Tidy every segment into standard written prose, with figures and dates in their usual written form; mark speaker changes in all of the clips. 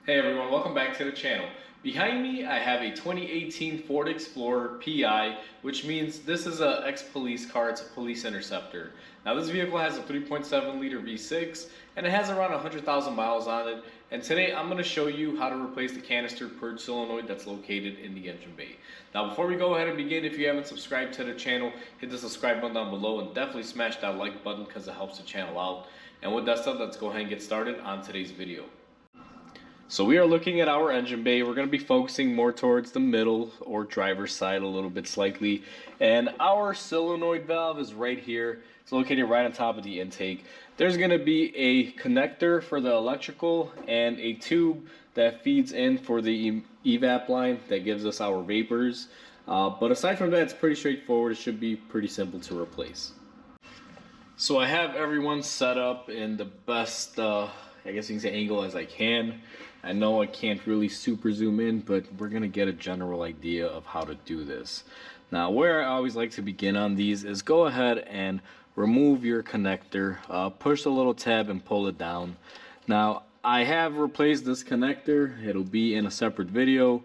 Speaker 1: Hey everyone, welcome back to the channel. Behind me I have a 2018 Ford Explorer PI, which means this is a ex-police car, it's a police interceptor. Now this vehicle has a 3.7 liter V6 and it has around 100,000 miles on it, and today I'm going to show you how to replace the canister purge solenoid that's located in the engine bay. Now before we go ahead and begin, if you haven't subscribed to the channel, hit the subscribe button down below and definitely smash that like button because it helps the channel out. And with that said, let's go ahead and get started on today's video. So we are looking at our engine bay. We're going to be focusing more towards the middle or driver's side a little bit slightly. And our solenoid valve is right here. It's located right on top of the intake. There's going to be a connector for the electrical and a tube that feeds in for the evap line that gives us our vapors. But aside from that, it's pretty straightforward. It should be pretty simple to replace. So I have everyone set up in the best, I guess you can say, angle as I can. I know I can't really super zoom in, but we're gonna get a general idea of how to do this. Now, where I always like to begin on these is go ahead and remove your connector, push the little tab and pull it down. Now, I have replaced this connector. It'll be in a separate video.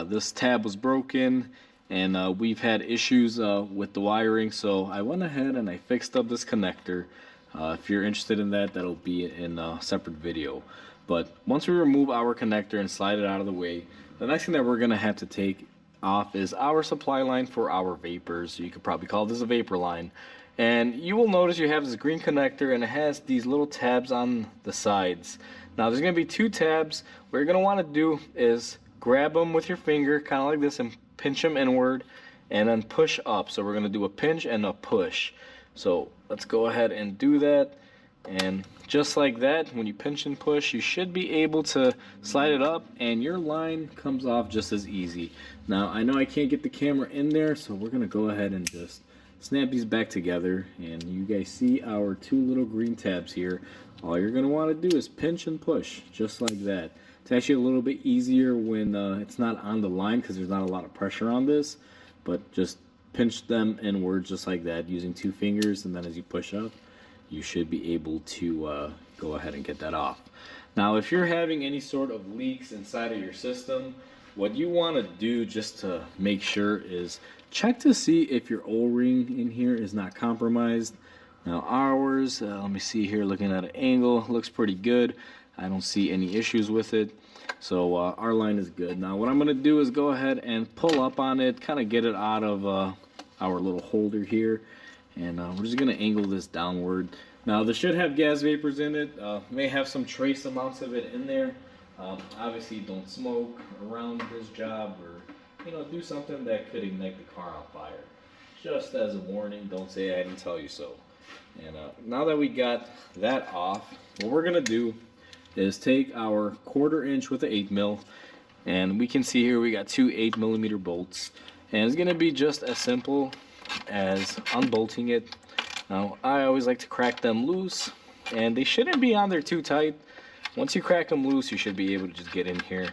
Speaker 1: This tab was broken and we've had issues with the wiring, so I went ahead and I fixed up this connector. If you're interested in that, that'll be in a separate video. But once we remove our connector and slide it out of the way, the next thing that we're going to have to take off is our supply line for our vapors. You could probably call this a vapor line. And you will notice you have this green connector and it has these little tabs on the sides. Now there's going to be two tabs. What you're going to want to do is grab them with your finger, kind of like this, and pinch them inward and then push up. So we're going to do a pinch and a push. So let's go ahead and do that. And just like that, when you pinch and push, you should be able to slide it up and your line comes off just as easy. Now I know I can't get the camera in there, so we're gonna go ahead and just snap these back together, and you guys see our two little green tabs here. All you're gonna want to do is pinch and push just like that. It's actually a little bit easier when it's not on the line because there's not a lot of pressure on this, but just pinch them inward just like that using two fingers, and then as you push up, you should be able to go ahead and get that off. Now, if you're having any sort of leaks inside of your system, what you want to do just to make sure is check to see if your O-ring in here is not compromised. Now ours, let me see here, looking at an angle, looks pretty good. I don't see any issues with it. So our line is good. Now what I'm going to do is go ahead and pull up on it, kind of get it out of our little holder here. And we're just going to angle this downward. Now this should have gas vapors in it, may have some trace amounts of it in there. Obviously don't smoke around this job, or do something that could ignite the car on fire. Just as a warning, don't say I didn't tell you so. And now that we got that off, what we're going to do is take our 1/4 inch with an 8mm, and we can see here we got two 8mm bolts, and it's going to be just as simple as unbolting it. Now I always like to crack them loose, and they shouldn't be on there too tight. Once you crack them loose, you should be able to just get in here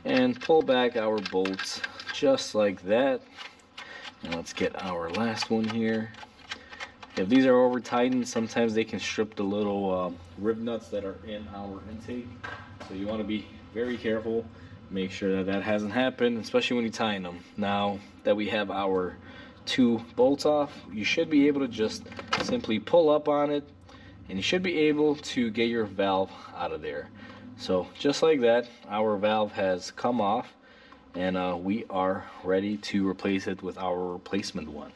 Speaker 1: and pull back our bolts just like that. Now let's get our last one here. If these are over tightened, sometimes they can strip the little rib nuts that are in our intake, so you want to be very careful. Make sure that that hasn't happened, especially when you tighten them. Now that we have our two bolts off, you should be able to just simply pull up on it, and you should be able to get your valve out of there. So just like that, our valve has come off, and we are ready to replace it with our replacement one.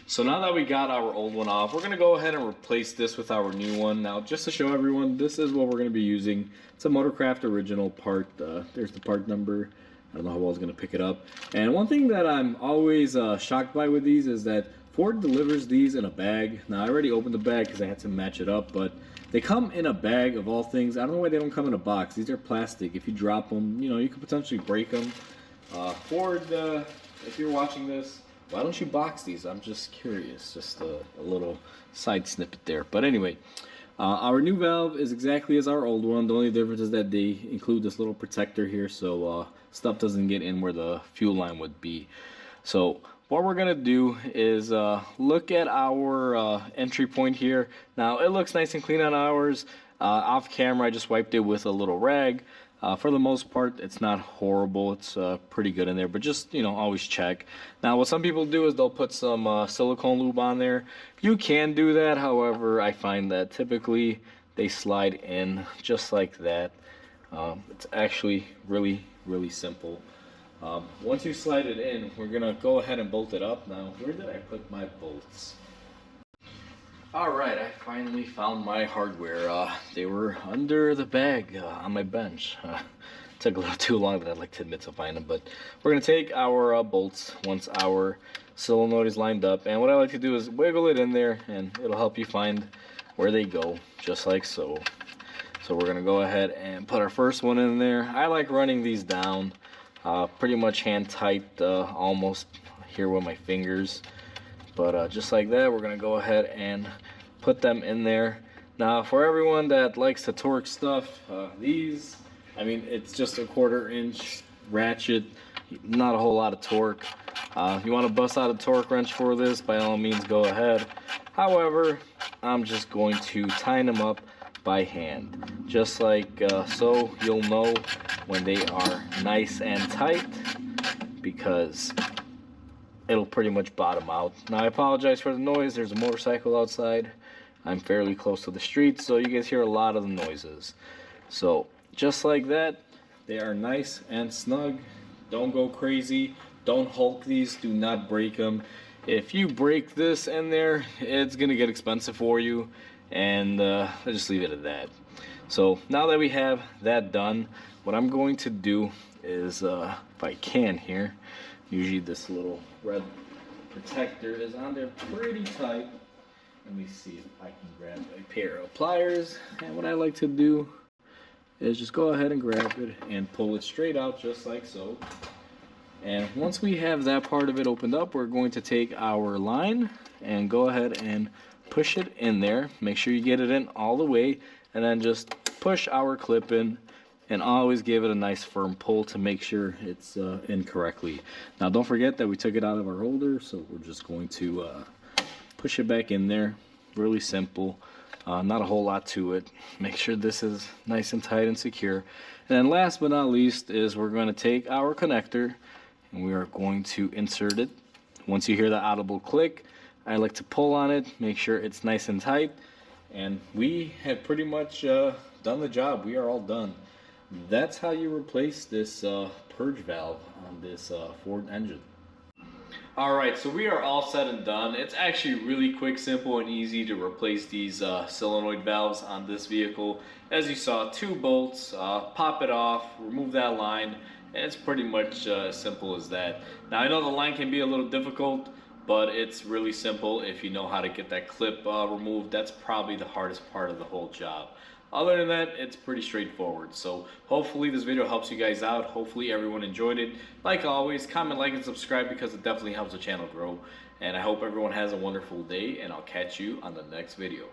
Speaker 1: So now that we got our old one off, we're going to go ahead and replace this with our new one. Now just to show everyone, this is what we're going to be using. It's a Motorcraft original part. There's the part number. I don't know how well it's going to pick it up. And one thing that I'm always shocked by with these is that Ford delivers these in a bag. Now I already opened the bag because I had to match it up, but they come in a bag of all things. I don't know why they don't come in a box. These are plastic. If you drop them, you could potentially break them. Ford, if you're watching this, why don't you box these? I'm just curious. Just a little side snippet there. But anyway, our new valve is exactly as our old one. The only difference is that they include this little protector here, so stuff doesn't get in where the fuel line would be. So what we're gonna do is look at our entry point here. Now it looks nice and clean on ours. Off camera I just wiped it with a little rag. For the most part, it's not horrible. It's pretty good in there, but just, always check. Now, what some people do is they'll put some silicone lube on there. You can do that. However, I find that typically they slide in just like that. It's actually really, really simple. Once you slide it in, we're going to go ahead and bolt it up. Now, where did I put my bolts? Alright, I finally found my hardware. They were under the bag on my bench. Took a little too long, that I'd like to admit, to find them. But we're going to take our bolts once our solenoid is lined up. And what I like to do is wiggle it in there, and it'll help you find where they go, just like so. So we're going to go ahead and put our first one in there. I like running these down pretty much hand tight, almost here with my fingers. But just like that, we're going to go ahead and put them in there. Now, for everyone that likes to torque stuff, these, I mean, it's just a 1/4 inch ratchet, not a whole lot of torque. You want to bust out a torque wrench for this, by all means, go ahead. However, I'm just going to tighten them up by hand, just like so. You'll know when they are nice and tight, because it'll pretty much bottom out. Now, I apologize for the noise. There's a motorcycle outside. I'm fairly close to the street, so you guys hear a lot of the noises. So just like that, they are nice and snug. Don't go crazy. Don't hulk these. Do not break them. If you break this in there, it's gonna get expensive for you, and I'll just leave it at that. So now that we have that done, what I'm going to do is, if I can here, usually this little red protector is on there pretty tight. Let me see if I can grab a pair of pliers. And what I like to do is just go ahead and grab it and pull it straight out, just like so. And once we have that part of it opened up, we're going to take our line and go ahead and push it in there. Make sure you get it in all the way, and then just push our clip in. And always give it a nice firm pull to make sure it's in correctly. Now, don't forget that we took it out of our holder, so we're just going to push it back in there. Really simple. Not a whole lot to it. Make sure this is nice and tight and secure. And then last but not least is we're going to take our connector and we are going to insert it. Once you hear the audible click, I like to pull on it, make sure it's nice and tight. And we have pretty much done the job. We are all done. That's how you replace this purge valve on this Ford engine. Alright, so we are all set and done. It's actually really quick, simple, and easy to replace these solenoid valves on this vehicle. As you saw, 2 bolts, pop it off, remove that line, and it's pretty much as simple as that. Now, I know the line can be a little difficult, but it's really simple if you know how to get that clip removed. That's probably the hardest part of the whole job. Other than that, it's pretty straightforward. So hopefully this video helps you guys out. Hopefully everyone enjoyed it. Like always, comment, like, and subscribe, because it definitely helps the channel grow. And I hope everyone has a wonderful day, and I'll catch you on the next video.